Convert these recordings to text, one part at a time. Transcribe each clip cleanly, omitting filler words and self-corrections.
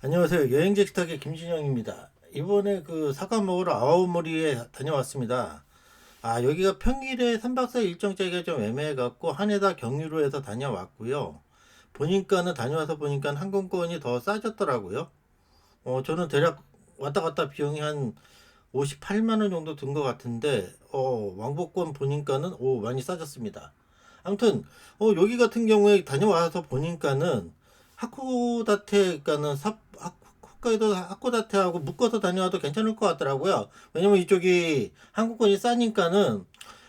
안녕하세요. 여행제 식탁의 김진영입니다. 이번에 그 사과 먹으러 아오모리에 다녀왔습니다. 여기가 평일에 3박 4일 일정 짜기가 좀 애매해갖고 한해다 경유로 해서 다녀왔고요. 다녀와서 보니까 항공권이 더 싸졌더라고요. 저는 대략 왔다 갔다 비용이 한 58만 원 정도 든 것 같은데, 왕복권 보니까는, 많이 싸졌습니다. 아무튼, 여기 같은 경우에 다녀와서 보니까는 하코다테가는 홋카이도 하코다테하고 묶어서 다녀와도 괜찮을 것 같더라고요. 왜냐면 이쪽이 항공권이 싸니까는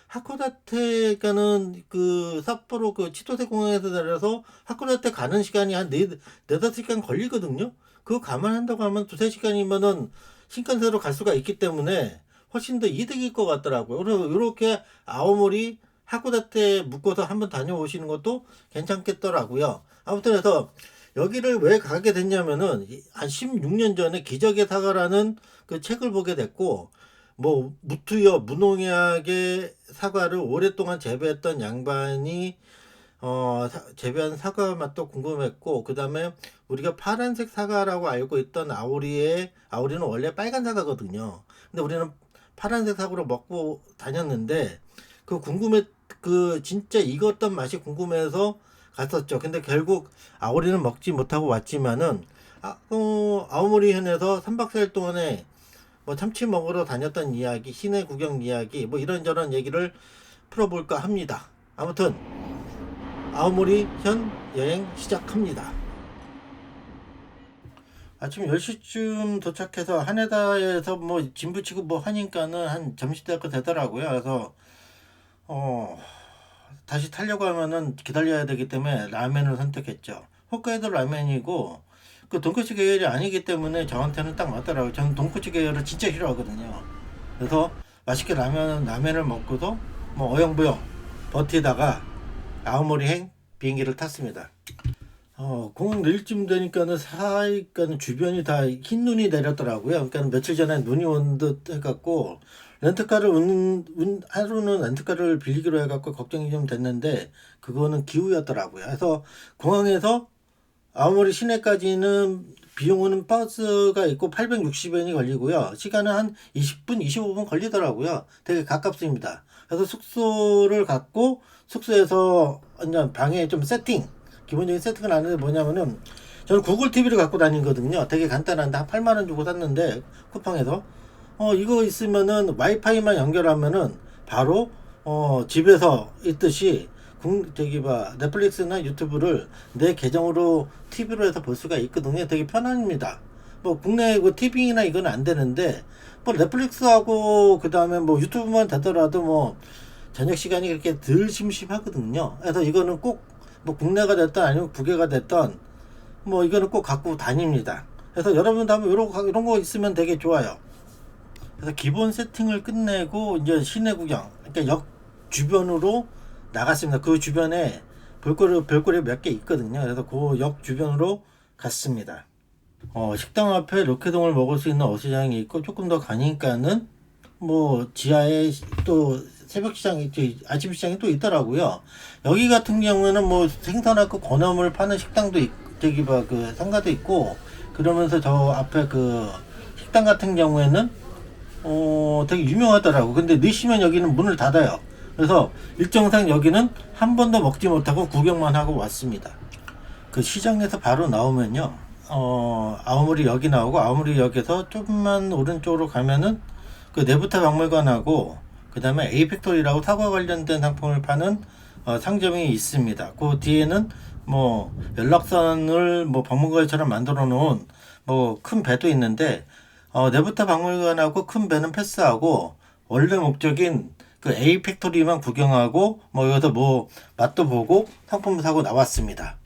하코다테가는 그 삿포로 그 치토세 공항에서 내려서 하코다테 가는 시간이 한 네다섯 시간 걸리거든요. 그거 감안한다고 하면 두세 시간이면은 신칸센으로 갈 수가 있기 때문에 훨씬 더 이득일 것 같더라고요. 그래서 이렇게 아오모리 하코다테 묶어서 한번 다녀오시는 것도 괜찮겠더라고요. 아무튼 그래서 여기를 왜 가게 됐냐면은 한 16년 전에 기적의 사과라는 그 책을 보게 됐고, 뭐 무투여 무농약의 사과를 오랫동안 재배했던 양반이 재배한 사과 맛도 궁금했고, 그 다음에 우리가 파란색 사과라고 알고 있던 아오리는 원래 빨간 사과거든요. 근데 우리는 파란색 사과로 먹고 다녔는데 그 진짜 익었던 맛이 궁금해서 갔었죠. 근데 결국 아오리는 먹지 못하고 왔지만은 아오모리 현에서 3박 4일 동안에 뭐 참치 먹으러 다녔던 이야기, 시내 구경 이야기, 뭐 이런저런 얘기를 풀어볼까 합니다. 아무튼 아오모리 현 여행 시작합니다. 아침 10시쯤 도착해서 하네다에서 뭐 짐 붙이고 뭐 하니까는 한 점심때가 되더라고요. 그래서 어 다시 타려고 하면은 기다려야 되기 때문에 라멘을 선택했죠. 홋카이도 라멘이고 그 돈코츠 계열이 아니기 때문에 저한테는 딱 맞더라고요. 저는 돈코츠 계열을 진짜 싫어하거든요. 그래서 맛있게 라면을 먹고도 뭐 어영부영 버티다가 아오모리행 비행기를 탔습니다. 공항 내릴쯤 되니까는 사이가는 주변이 다 흰 눈이 내렸더라고요. 그러니까 며칠 전에 눈이 온 듯 해갖고 하루는 렌트카를 빌리기로 해갖고 걱정이 좀 됐는데 그거는 기우였더라고요. 그래서 공항에서 아오모리 시내까지는 비용은 버스가 있고 860엔이 걸리고요. 시간은 한 20분, 25분 걸리더라고요. 되게 가깝습니다. 그래서 숙소를 갖고 숙소에서 완전 방에 좀 기본적인 세팅을 하는데 뭐냐면은 저는 구글 TV를 갖고 다니거든요. 되게 간단한데 한 8만 원 주고 샀는데 쿠팡에서 이거 있으면은 와이파이만 연결하면은 바로 집에서 있듯이 넷플릭스나 유튜브를 내 계정으로 TV로 해서 볼 수가 있거든요. 되게 편합니다. 뭐 국내 그 TV나 이건 안 되는데 뭐 넷플릭스하고 그 다음에 뭐 유튜브만 되더라도 뭐 저녁 시간이 그렇게 덜 심심하거든요. 그래서 이거는 꼭 뭐 국내가 됐든 아니면 국외가 됐든 뭐 이거는 꼭 갖고 다닙니다. 그래서 여러분도 한번 이런 거 있으면 되게 좋아요. 그래서 기본 세팅을 끝내고 이제 시내 구경, 그러니까 역 주변으로 나갔습니다. 그 주변에 별거리 몇 개 있거든요. 그래서 그 역 주변으로 갔습니다. 식당 앞에 로케동을 먹을 수 있는 어시장이 있고 조금 더 가니까는 뭐 지하에 또 새벽 시장이 아침 시장이 또 있더라고요. 여기 같은 경우에는 뭐 생선하고 건어물 파는 식당도 그 상가도 있고 그러면서 저 앞에 그 식당 같은 경우에는 되게 유명하더라고. 근데 늦으면 여기는 문을 닫아요. 그래서 일정상 여기는 한 번도 먹지 못하고 구경만 하고 왔습니다. 그 시장에서 바로 나오면요. 아오모리 역이 나오고 아오모리 역에서 조금만 오른쪽으로 가면은 그 내부타 박물관하고 그 다음에 에이팩토리라고 사과 관련된 상품을 파는 상점이 있습니다. 그 뒤에는 뭐 연락선을 뭐 박물관처럼 만들어 놓은 뭐 큰 배도 있는데 내부타 박물관하고 큰 배는 패스하고 원래 목적인 그 A 팩토리만 구경하고 뭐 여기서 뭐 맛도 보고 상품 사고 나왔습니다.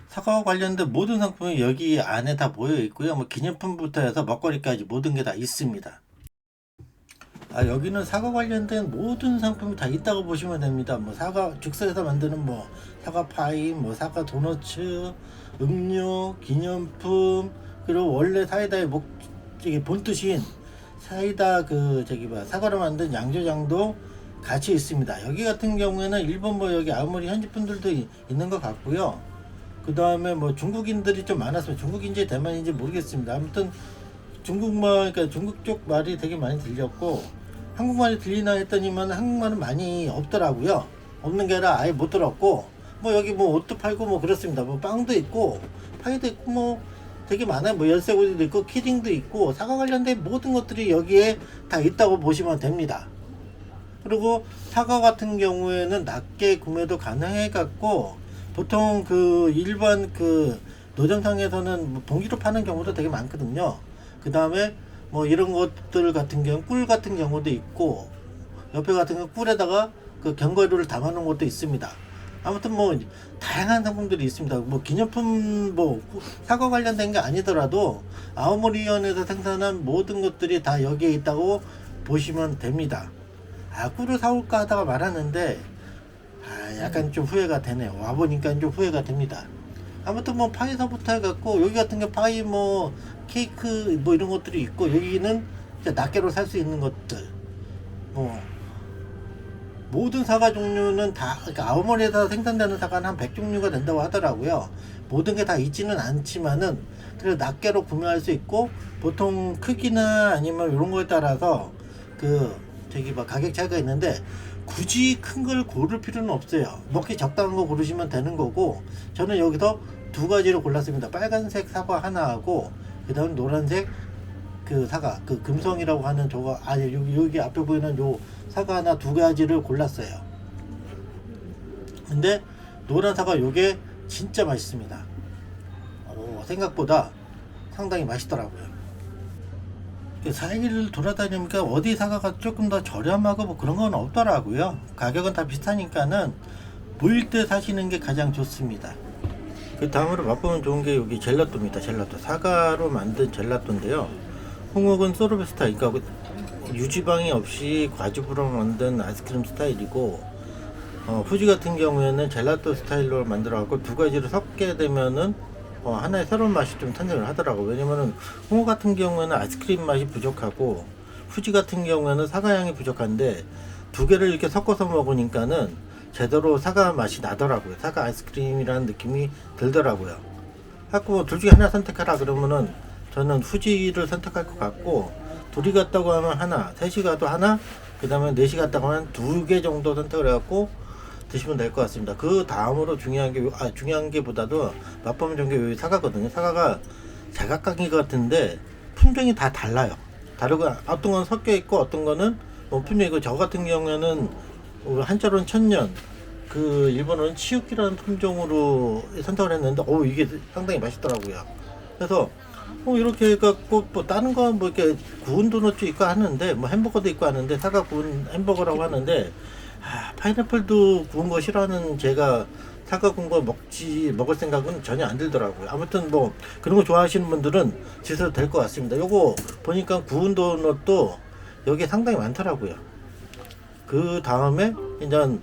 사과와 관련된 모든 상품이 여기 안에 다 모여 있고요. 뭐 기념품부터 해서 먹거리까지 모든 게 다 있습니다. 여기는 사과 관련된 모든 상품이 다 있다고 보시면 됩니다. 뭐 사과 즉석에서 만드는 뭐 사과 파이, 뭐 사과 도너츠, 음료, 기념품, 그리고 원래 사이다의 본뜻인 사이다 사과로 만든 양조장도 같이 있습니다. 여기 같은 경우에는 일본 뭐 여기 아오모리 현지 분들도 있는 것 같고요. 그 다음에 뭐 중국인들이 좀 많았으면 중국인지 대만인지 모르겠습니다. 아무튼 중국말, 그러니까 중국 쪽 말이 되게 많이 들렸고, 한국말이 들리나 했더니만 한국말은 많이 없더라고요. 없는 게 아니라 아예 못 들었고, 뭐 여기 뭐 옷도 팔고 뭐 그렇습니다. 뭐 빵도 있고 파이도 있고 뭐 되게 많아요. 뭐 열쇠고리도 있고 키링도 있고 사과 관련된 모든 것들이 여기에 다 있다고 보시면 됩니다. 그리고 사과 같은 경우에는 낮게 구매도 가능해 갖고, 보통 그 일반 그 노점상에서는 뭐 봉지로 파는 경우도 되게 많거든요. 그 다음에 뭐 이런 것들 같은 경우 꿀 같은 경우도 있고, 옆에 같은 경우 꿀에다가 그 견과류를 담아 놓은 것도 있습니다. 아무튼 뭐 다양한 상품들이 있습니다. 뭐 기념품, 뭐 사과 관련된 게 아니더라도 아오모리현에서 생산한 모든 것들이 다 여기에 있다고 보시면 됩니다. 아, 꿀을 사올까 하다가 말았는데 약간 좀 후회가 되네요. 와보니까 좀 후회가 됩니다. 아무튼 뭐 파이서부터 해갖고, 여기 같은 게 파이 뭐 케이크 뭐 이런 것들이 있고, 여기는 이제 낱개로 살 수 있는 것들, 뭐 모든 사과 종류는 다, 그러니까 아오모리에서 생산되는 사과는 한 100종류가 된다고 하더라고요. 모든 게 다 있지는 않지만은 그래서 낱개로 구매할 수 있고, 보통 크기나 아니면 이런 거에 따라서 그 저기 뭐 가격 차이가 있는데, 굳이 큰 걸 고를 필요는 없어요. 먹기 적당한 거 고르시면 되는 거고, 저는 여기서 두 가지를 골랐습니다. 빨간색 사과 하나하고 그 다음 노란색 그 사과, 그 금성이라고 하는 저거, 아니 여기 앞에 보이는 요 사과 하나, 두 가지를 골랐어요. 근데 노란 사과 요게 진짜 맛있습니다. 생각보다 상당히 맛있더라고요. 사이를 돌아다니니까 어디 사과가 조금 더 저렴하고 뭐 그런 건 없더라고요. 가격은 다 비슷하니까는 보일 때 사시는 게 가장 좋습니다. 그 다음으로 맛보면 좋은 게 여기 젤라또입니다. 젤라또, 사과로 만든 젤라또인데요. 홍옥은 소르베스타, 그러니까 유지방이 없이 과즙으로 만든 아이스크림 스타일이고, 후지 같은 경우에는 젤라또 스타일로 만들어 갖고 두 가지를 섞게 되면은 하나의 새로운 맛이 좀 탄생을 하더라고. 왜냐면은 홍어 같은 경우에는 아이스크림 맛이 부족하고, 후지 같은 경우에는 사과 향이 부족한데, 두 개를 이렇게 섞어서 먹으니까는 제대로 사과 맛이 나더라고요. 사과 아이스크림이라는 느낌이 들더라고요. 하고 둘 중에 하나 선택하라 그러면은 저는 후지를 선택할 것 같고, 둘이 갔다고 하면 하나, 셋이 가도 하나, 그 다음에 넷이 갔다고 하면 두 개 정도 선택을 해갖고 드시면 될 것 같습니다. 그 다음으로 중요한 게 보다도 맛보면 좋은 게 여기 사과거든요. 사과가 제각각인 것 같은데 품종이 다 달라요. 다르고, 어떤 건 섞여 있고 어떤 거는 뭐 품종이고, 저 같은 경우에는 한자로는 천년, 그 일본어는 치유키라는 품종으로 선택을 했는데, 이게 상당히 맛있더라고요. 그래서 이렇게 해갖고 뭐 다른 거 뭐 이렇게 구운 도넛도 있고 하는데, 뭐 햄버거도 있고 하는데, 사과 구운 햄버거라고 하는데, 파인애플도 구운 거 싫어하는 제가 사과 구운 거 먹을 생각은 전혀 안 들더라고요. 아무튼 뭐 그런 거 좋아하시는 분들은 드셔도 될 것 같습니다. 요거 보니까 구운 도넛도 여기 상당히 많더라고요. 그 다음에 이제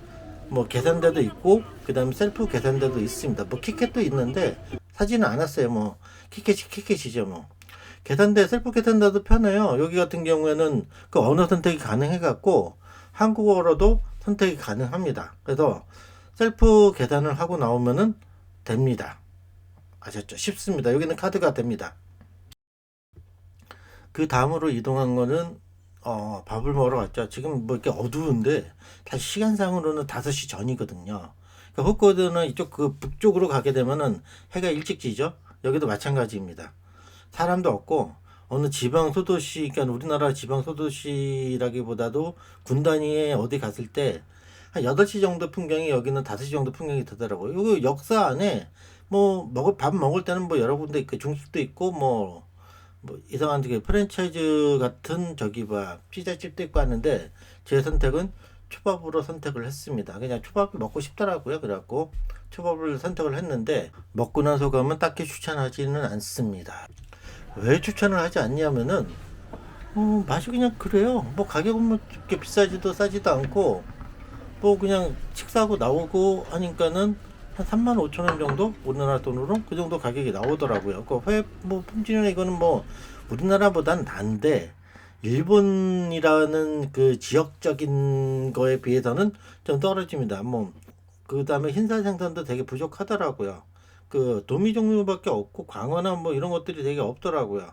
뭐 계산대도 있고, 그 다음에 셀프 계산대도 있습니다. 뭐 키캣도 있는데 사지는 않았어요. 뭐 키캣이죠. 뭐 계산대, 셀프 계산대도 편해요. 여기 같은 경우에는 그 언어 선택이 가능해 갖고 한국어로도 선택이 가능합니다. 그래서 셀프 계산을 하고 나오면은 됩니다. 아셨죠? 쉽습니다. 여기는 카드가 됩니다. 그 다음으로 이동한 거는 밥을 먹으러 갔죠. 지금 뭐 이렇게 어두운데 사실 시간상으로는 5시 전이거든요. 그러니까 헛거드는 이쪽 그 북쪽으로 가게 되면은 해가 일찍 지죠. 여기도 마찬가지입니다. 사람도 없고, 어느 지방 소도시, 그러니까 우리나라 지방 소도시라기보다도 군 단위에 어디 갔을 때 한 8시 정도 풍경이, 여기는 5시 정도 풍경이 되더라고요. 요 역사 안에 뭐 밥 먹을 때는 뭐 여러 군데 있고, 중식도 있고 뭐 이상한 되게 프랜차이즈 같은 저기 피자집도 있고 하는데, 제 선택은 초밥으로 선택을 했습니다. 그냥 초밥이 먹고 싶더라고요. 그래갖고 초밥을 선택을 했는데, 먹고 난 소감은 딱히 추천하지는 않습니다. 왜 추천을 하지 않냐면은 맛이 그냥 그래요. 뭐 가격은 뭐 이렇게 비싸지도 싸지도 않고, 뭐 그냥 식사하고 나오고 하니까는 한 35,000원 정도, 우리나라 돈으로 그 정도 가격이 나오더라고요. 그 뭐 품질이나 이거는 뭐 우리나라보단 난데, 일본이라는 그 지역적인 거에 비해서는 좀 떨어집니다. 뭐 그 다음에 흰살 생선도 되게 부족하더라고요. 그 도미 종류밖에 없고 광어나 뭐 이런 것들이 되게 없더라고요.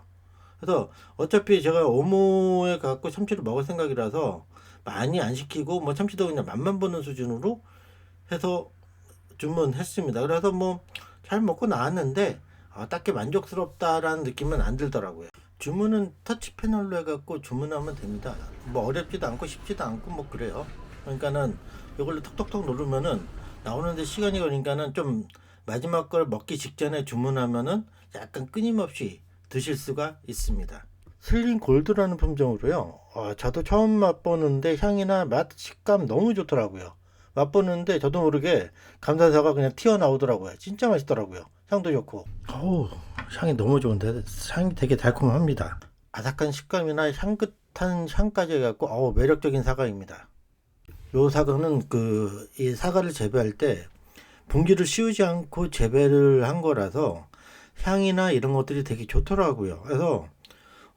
그래서 어차피 제가 오모에 갖고 참치를 먹을 생각이라서 많이 안 시키고 뭐 참치도 그냥 맛만 보는 수준으로 해서 주문했습니다. 그래서 뭐 잘 먹고 나왔는데 딱히 만족스럽다라는 느낌은 안 들더라고요. 주문은 터치 패널로 해갖고 주문하면 됩니다. 뭐 어렵지도 않고 쉽지도 않고 뭐 그래요. 그러니까는 이걸로 톡톡톡 누르면은 나오는데 시간이 걸리니까는 좀 마지막 걸 먹기 직전에 주문하면은 약간 끊임없이 드실 수가 있습니다. 슬링 골드라는 품종으로요. 저도 처음 맛보는데 향이나 맛, 식감 너무 좋더라고요. 맛보는데 저도 모르게 감자사가 그냥 튀어나오더라고요. 진짜 맛있더라고요. 향도 좋고. 어우, 향이 너무 좋은데 향이 되게 달콤합니다. 아삭한 식감이나 향긋한 향까지 해갖고 매력적인 사과입니다. 요 사과는 이 사과를 재배할 때 분기를 씌우지 않고 재배를 한 거라서 향이나 이런 것들이 되게 좋더라고요. 그래서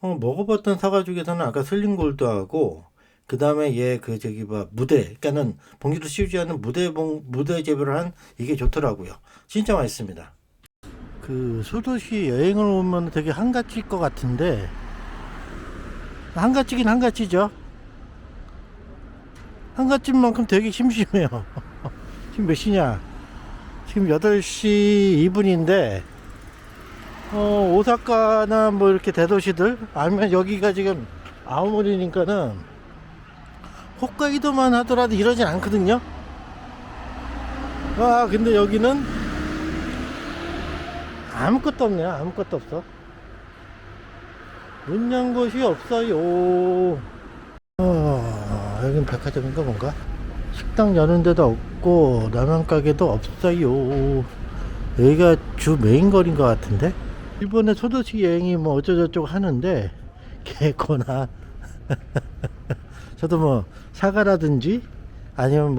먹어봤던 사과 중에서는 아까 슬링골드하고 그 다음에 얘 무대, 그러니까는 봉지도 씌우지 않는 무대 재배를 한 이게 좋더라고요. 진짜 맛있습니다. 그 소도시 여행을 오면 되게 한가지일 것 같은데 한가지긴 한가지죠. 한가지인 만큼 되게 심심해요. 지금 몇 시냐? 지금 8시 2분인데 오사카나 뭐 이렇게 대도시들 아니면 여기가 지금 아오모리니까는 홋카이도만 하더라도 이러진 않거든요. 근데 여기는 아무것도 없네요. 아무것도 없어. 문 연 곳이 없어요. 여긴 백화점인가 뭔가? 식당 여는 데도 없고 라면 가게도 없어요. 여기가 주 메인 거리인 것 같은데? 일본의 소도시 여행이 뭐 어쩌저쩌고 하는데 개코나 저도 뭐 사과라든지 아니면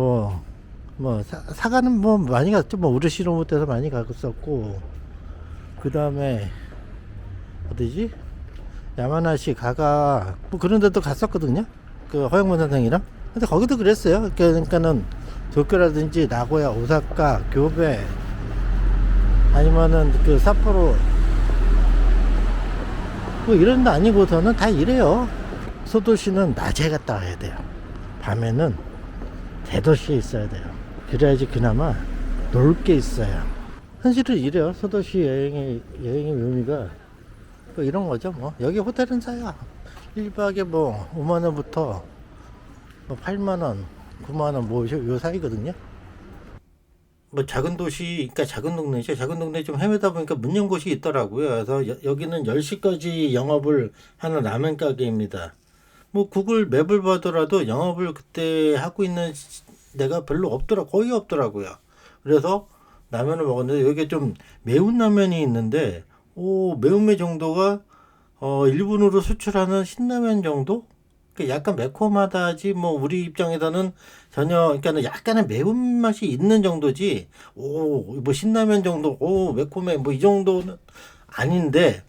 사과는 뭐 많이 갔죠. 뭐 우르시로무떼에서 많이 갔었고, 그 다음에 어디지? 야마나시 가가 뭐 그런 데도 갔었거든요. 그 허영문 선생이랑. 근데 거기도 그랬어요. 그러니까는 도쿄라든지 나고야, 오사카, 교배 아니면은 그 삿포로 뭐 이런 데 아니고서는 다 이래요. 소도시는 낮에 갔다 와야 돼요. 밤에는 대도시에 있어야 돼요. 그래야지 그나마 놀 게 있어요. 현실은 이래요. 소도시 여행의 묘미가 뭐 이런 거죠. 뭐 여기 호텔은 사요. 1박에 뭐 5만원부터 뭐 8만원, 9만원 뭐 요 사이거든요. 뭐 작은 도시, 그러니까 작은 동네죠. 작은 동네 좀 헤매다 보니까 문 연 곳이 있더라고요. 그래서 여기는 10시까지 영업을 하는 라면 가게입니다. 뭐 구글 맵을 봐더라도 영업을 그때 하고 있는 데가 별로 거의 없더라고요. 그래서 라면을 먹었는데 여기에 좀 매운 라면이 있는데 매운맛 정도가 일본으로 수출하는 신라면 정도? 약간 매콤하다지 뭐 우리 입장에서는 전혀 그러니까 약간의 매운맛이 있는 정도지 뭐 신라면 정도 매콤해 뭐 이 정도는 아닌데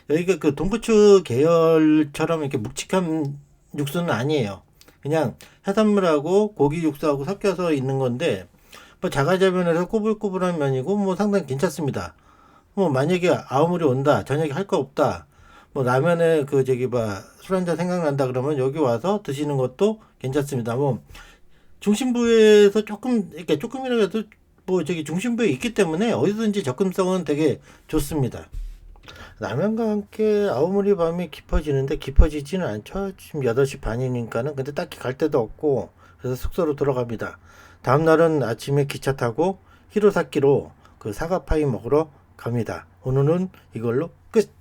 여기가 그 돈부츠 계열처럼 이렇게 묵직한 육수는 아니에요. 그냥 해산물하고 고기 육수하고 섞여서 있는 건데 뭐 자가자변해서 꼬불꼬불한 면이고 뭐 상당히 괜찮습니다. 뭐 만약에 아오모리 온다 저녁에 할 거 없다 뭐 라면에 술 한잔 생각난다 그러면 여기 와서 드시는 것도 괜찮습니다. 뭐 중심부에서 이렇게 조금이라도 뭐 중심부에 있기 때문에 어디든지 접근성은 되게 좋습니다. 라면과 함께 아오모리 밤이 깊어지는데 깊어지지는 않죠. 지금 8시 반이니까는. 근데 딱히 갈 데도 없고 그래서 숙소로 돌아갑니다. 다음날은 아침에 기차 타고 히로사키로 그 사과파이 먹으러 갑니다. 오늘은 이걸로 끝.